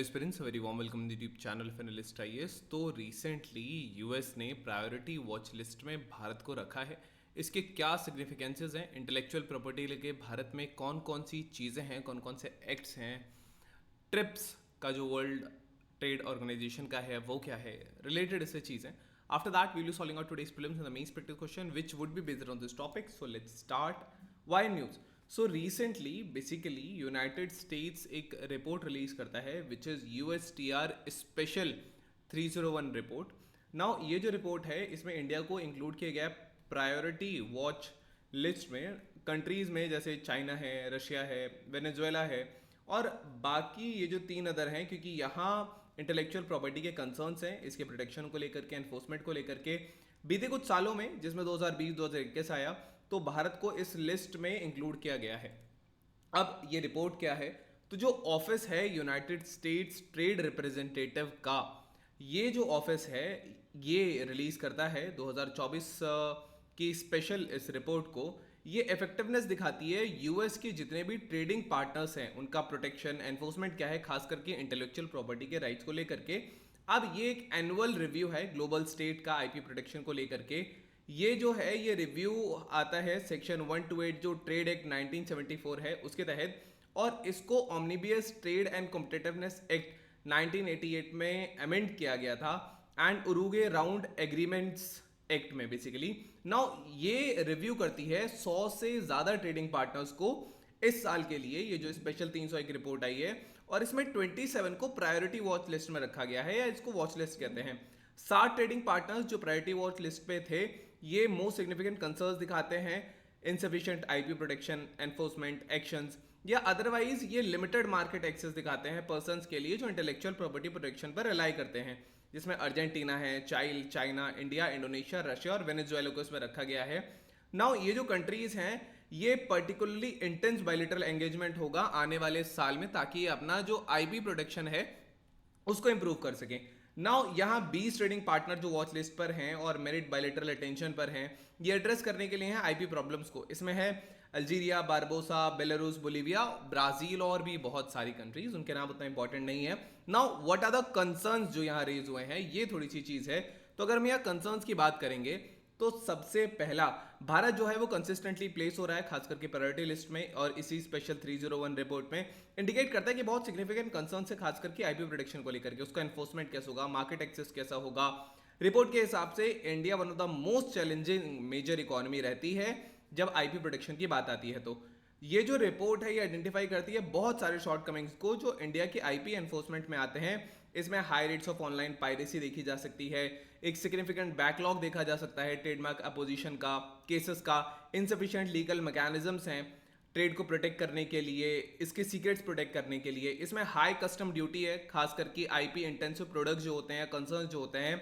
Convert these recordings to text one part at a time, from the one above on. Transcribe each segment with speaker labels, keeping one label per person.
Speaker 1: Aspirants very warm welcome the YouTube channel of analyst IAS. तो recently US ने priority watch list में भारत को रखा है। इसके क्या सिग्निफिकेंसेस हैं, इंटेलेक्चुअल प्रॉपर्टी लेके भारत में कौन कौन सी चीज़ें हैं, कौन कौन से एक्ट्स हैं, ट्रिप्स का जो वर्ल्ड ट्रेड ऑर्गेनाइजेशन का है वो क्या है, रिलेटेड इससे चीज़ें। After that we will solving out today's problems and the main practice question which would be based on this topic. So let's start. Why news. So recently basically United States एक report release करता है which is USTR special 301 report. Now ये जो report है इसमें India को include किया गया प्रायोरिटी वॉच लिस्ट में कंट्रीज़ में, जैसे चाइना है, रशिया है, वेनेजुएला है और बाकी ये जो 3 अदर हैं, क्योंकि यहाँ इंटेलेक्चुअल प्रॉपर्टी के कंसर्न्स हैं इसके प्रोटेक्शन को लेकर के, एनफोर्समेंट को लेकर के। बीते कुछ सालों में जिसमें 2020-2021 आया तो भारत को इस लिस्ट में इंक्लूड किया गया है। अब ये रिपोर्ट क्या है, तो जो ऑफिस है यूनाइटेड स्टेट्स ट्रेड रिप्रेजेंटेटिव का, ये जो ऑफिस है ये रिलीज करता है 2024 की स्पेशल इस रिपोर्ट को। ये इफेक्टिवनेस दिखाती है यूएस के जितने भी ट्रेडिंग पार्टनर्स हैं उनका प्रोटेक्शन, एनफोर्समेंट क्या है, खास करके इंटेलेक्चुअल प्रॉपर्टी के राइट्स को लेकर के। अब ये एक एनुअल रिव्यू है ग्लोबल स्टेट का आईपी प्रोटेक्शन को लेकर के। ये जो है ये रिव्यू आता है सेक्शन 128 जो ट्रेड एक्ट 1974 है उसके तहत, और इसको ऑमनिबियस ट्रेड एंड कॉम्पिटिटिवनेस एक्ट 1988 में अमेंड किया गया था एंड उरुगे राउंड एग्रीमेंट्स एक्ट में। बेसिकली नाउ ये रिव्यू करती है 100 से ज्यादा ट्रेडिंग पार्टनर्स को इस साल के लिए। ये जो स्पेशल 301 रिपोर्ट आई है और इसमें 27 को प्रायोरिटी वॉच लिस्ट में रखा गया है, या इसको वॉच लिस्ट कहते हैं। 7 ट्रेडिंग पार्टनर्स जो प्रायोरिटी वॉच लिस्ट पे थे ये मोस्ट सिग्निफिकेंट कंसर्न्स दिखाते हैं, insufficient IP protection, enforcement actions, या अदरवाइज ये लिमिटेड मार्केट एक्सेस दिखाते हैं पर्संस के लिए जो इंटेलेक्चुअल प्रॉपर्टी प्रोटेक्शन पर रिलाई करते हैं, जिसमें अर्जेंटीना है, चाइना, इंडिया, इंडोनेशिया, रशिया और वेनेजुएला को इसमें रखा गया है। नाउ ये जो कंट्रीज हैं ये पर्टिकुलरली इंटेंस बायलैटरल एंगेजमेंट होगा आने वाले साल में, ताकि अपना जो आईपी प्रोटेक्शन है उसको इंप्रूव कर सकें। नाउ यहाँ 20 ट्रेडिंग पार्टनर जो वॉच लिस्ट पर हैं और मेरिट बायलैटरल अटेंशन पर हैं, ये एड्रेस करने के लिए हैं आईपी प्रॉब्लम्स को। इसमें है Algeria, Barbados, Belarus, Bolivia, Brazil और भी बहुत सारी कंट्रीज, उनके नाम उतना इंपॉर्टेंट नहीं है। Now what are the concerns जो यहाँ रेज हुए हैं, ये थोड़ी सी चीज है। तो अगर हम यहाँ कंसर्न्स की बात करेंगे तो सबसे पहला, भारत जो है वो कंसिस्टेंटली प्लेस हो रहा है खास करके प्रायोरिटी लिस्ट में, और इसी स्पेशल 301 रिपोर्ट में इंडिकेट करता है कि बहुत सिग्निफिकेंट कंसर्न है खास करके आईपी प्रोटेक्शन को लेकर के, उसका एनफोर्समेंट कैसे होगा, मार्केट एक्सेस कैसा होगा। रिपोर्ट के हिसाब से India one of the most challenging major economy रहती है जब आईपी प्रोटेक्शन की बात आती है। तो ये जो रिपोर्ट है ये आइडेंटिफाई करती है बहुत सारे शॉर्टकमिंग्स को जो इंडिया के आईपी एनफोर्समेंट में आते हैं। इसमें high rates of online piracy देखी जा सकती है, एक सिग्निफिकेंट बैकलॉग देखा जा सकता है ट्रेडमार्क अपोजिशन का, केसेस का, इनसफिशिएंट लीगल मैकेनिज्म्स हैं ट्रेड को प्रोटेक्ट करने के लिए, इसके सीक्रेट्स प्रोटेक्ट करने के लिए। इसमें हाई कस्टम ड्यूटी है खास करके आईपी इंटेंसिव प्रोडक्ट्स जो होते हैं, कंसर्न जो होते हैं,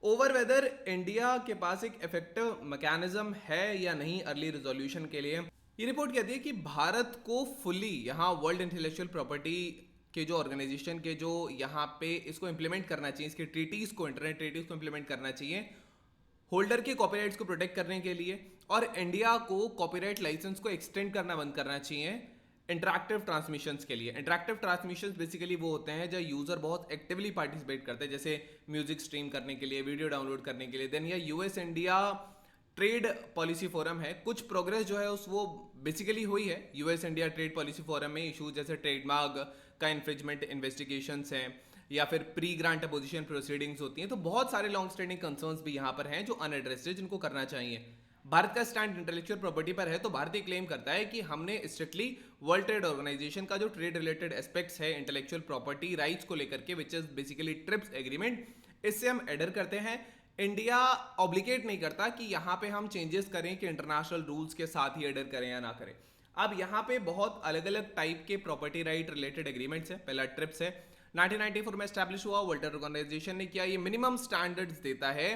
Speaker 1: ओवर वेदर इंडिया के पास एक इफेक्टिव मैकेनिज्म है या नहीं अर्ली रिजोल्यूशन के लिए। ये रिपोर्ट कहती है कि भारत को फुली यहाँ वर्ल्ड इंटेलेक्चुअल प्रॉपर्टी के जो ऑर्गेनाइजेशन के जो यहाँ पे इसको इंप्लीमेंट करना चाहिए, इसके ट्रीटीज को, इंटरनेट ट्रीटीज को इंप्लीमेंट करना चाहिए होल्डर के कॉपीराइट्स को प्रोटेक्ट करने के लिए, और इंडिया को कॉपीराइट लाइसेंस को एक्सटेंड करना बंद करना चाहिए इंटरैक्टिव ट्रांसमिशंस के लिए। इंटरैक्टिव ट्रांसमिशंस बेसिकली वो होते हैं जब यूजर बहुत एक्टिवली पार्टिसिपेट करते हैं, जैसे म्यूजिक स्ट्रीम करने के लिए, वीडियो डाउनलोड करने के लिए। देन या US India trade policy forum है, कुछ प्रोग्रेस जो है उस वो बेसिकली हुई है US India trade policy forum में। इशूज जैसे ट्रेडमार्क का इन्फ्रिंजमेंट इन्वेस्टिगेशंस हैं या फिर प्री ग्रांट अपोजिशन प्रोसीडिंग्स होती हैं। तो बहुत सारे लॉन्ग स्टैंडिंग कंसर्न्स भी यहाँ पर हैं जो अनएड्रेस्ड है, जिनको करना चाहिए। भारत का स्टैंड इंटेलेक्चुअल प्रॉपर्टी पर है, तो भारत ये क्लेम करता है कि हमने स्ट्रिक्टली वर्ल्ड ट्रेड ऑर्गेनाइजेशन का जो ट्रेड रिलेटेड एस्पेक्ट्स है इंटेलेक्चुअल प्रॉपर्टी राइट्स को लेकर के, which is basically trips agreement, इससे हम एडर करते हैं। इंडिया ऑब्लिगेट नहीं करता कि यहाँ पे हम चेंजेस करें कि इंटरनेशनल रूल्स के साथ ही एडर करें या ना करें। अब यहाँ पे बहुत अलग अलग टाइप के प्रॉपर्टी राइट रिलेटेड एग्रीमेंट्स है। पहला ट्रिप्स है, 1994 में एस्टैब्लिश हुआ, वर्ल्ड ट्रेड ऑर्गेनाइजेशन ने किया। ये मिनिमम स्टैंडर्ड्स देता है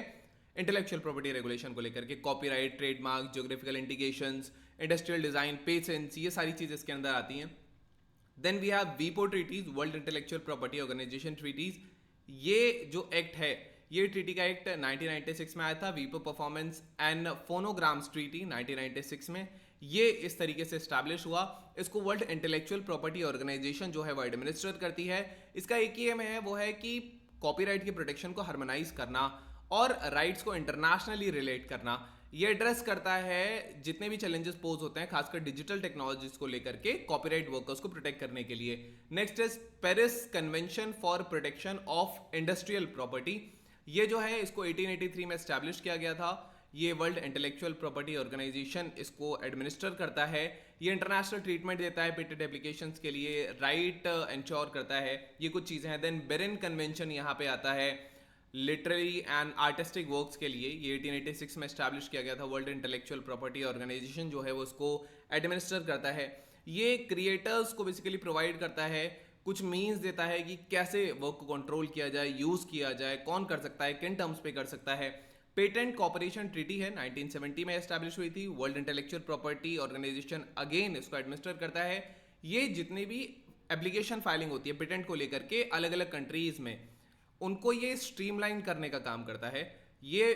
Speaker 1: इंटेलेक्चुअल प्रॉपर्टी रेगुलेशन को लेकर के, copyright, trademark, geographical indications, industrial design, patents, ये सारी चीजें इसके अंदर आती हैं। देन वी हैव वीपो treaties, world intellectual property organisation treaties. ये जो एक्ट है ये ट्रीटी का एक्ट 1996 में आया था, वीपो परफॉर्मेंस एंड फोनोग्राम्स ट्रीटी 1996 में। ये इस तरीके से स्टैब्लिश हुआ। इसको वर्ल्ड इंटेलेक्चुअल प्रॉपर्टी ऑर्गेनाइजेशन जो है वो एडमिनिस्टर करती है। इसका एक ही एम है, वो है कि कॉपीराइट की प्रोटेक्शन को हार्मोनाइज करना और राइट्स को इंटरनेशनली रिलेट करना। ये एड्रेस करता है जितने भी चैलेंजेस पोज होते हैं, खासकर डिजिटल टेक्नोलॉजीज को लेकर के कॉपीराइट वर्कर्स को प्रोटेक्ट करने के लिए। Next is Paris convention for protection of industrial property. ये जो है इसको 1883 में एस्टैब्लिश किया गया था। ये वर्ल्ड इंटेलेक्चुअल प्रॉपर्टी ऑर्गेनाइजेशन इसको एडमिनिस्टर करता है। ये इंटरनेशनल ट्रीटमेंट देता है पेटेंट एप्लीकेशंस के लिए, राइट इंश्योर करता है। ये कुछ चीज़ें हैं। देन बेरिन कन्वेंशन यहाँ पे आता है लिटरेरी एंड आर्टिस्टिक वर्क्स के लिए। ये 1886 में एस्टैब्लिश किया गया था। वर्ल्ड इंटेलेक्चुअल प्रॉपर्टी ऑर्गेनाइजेशन जो है वो उसको एडमिनिस्टर करता है। ये क्रिएटर्स को बेसिकली प्रोवाइड करता है, कुछ मीन्स देता है कि कैसे वर्क को कंट्रोल किया जाए, यूज़ किया जाए, कौन कर सकता है, किन टर्म्स पे कर सकता है। पेटेंट कॉपरेशन ट्रीटी है 1970 में एस्टैब्लिश हुई थी। World intellectual property organisation again इसको एडमिनिस्टर करता है। ये जितनी भी एप्लीकेशन फाइलिंग होती है पेटेंट को लेकर के अलग अलग कंट्रीज में, उनको ये स्ट्रीमलाइन करने का काम करता है। ये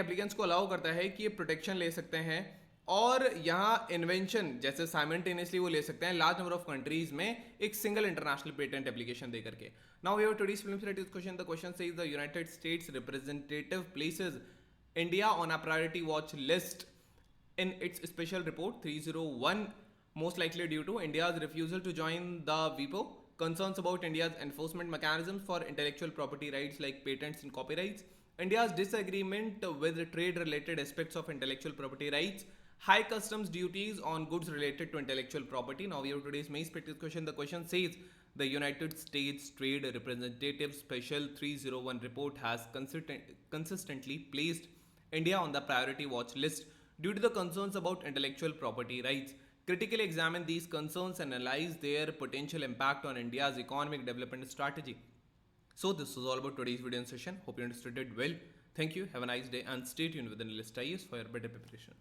Speaker 1: एप्लीकेंट्स को अलाउ करता है कि ये प्रोटेक्शन ले सकते हैं और यहाँ इन्वेंशन जैसे साइमल्टेनियसली वो ले सकते हैं लार्ज नंबर ऑफ कंट्रीज में एक सिंगल इंटरनेशनल पेटेंट एप्लीकेशन दे करके। Now we have today's film selected question. The question says the United States representative places India on a priority watch list in its special report 301, most likely due to India's refusal to join the WIPO. Concerns about India's enforcement mechanisms for intellectual property rights like patents and copyrights, India's disagreement with trade-related aspects of intellectual property rights, high customs duties on goods related to intellectual property. Now we have today's main practice question. The question says the United States Trade Representative Special 301 report has consistently placed India on the priority watch list due to the concerns about intellectual property rights. Critically examine these concerns and analyze their potential impact on India's economic development strategy. So this was all about today's video session. Hope you understood it well. Thank you. Have a nice day and stay tuned with Analyst IAS for your better preparation.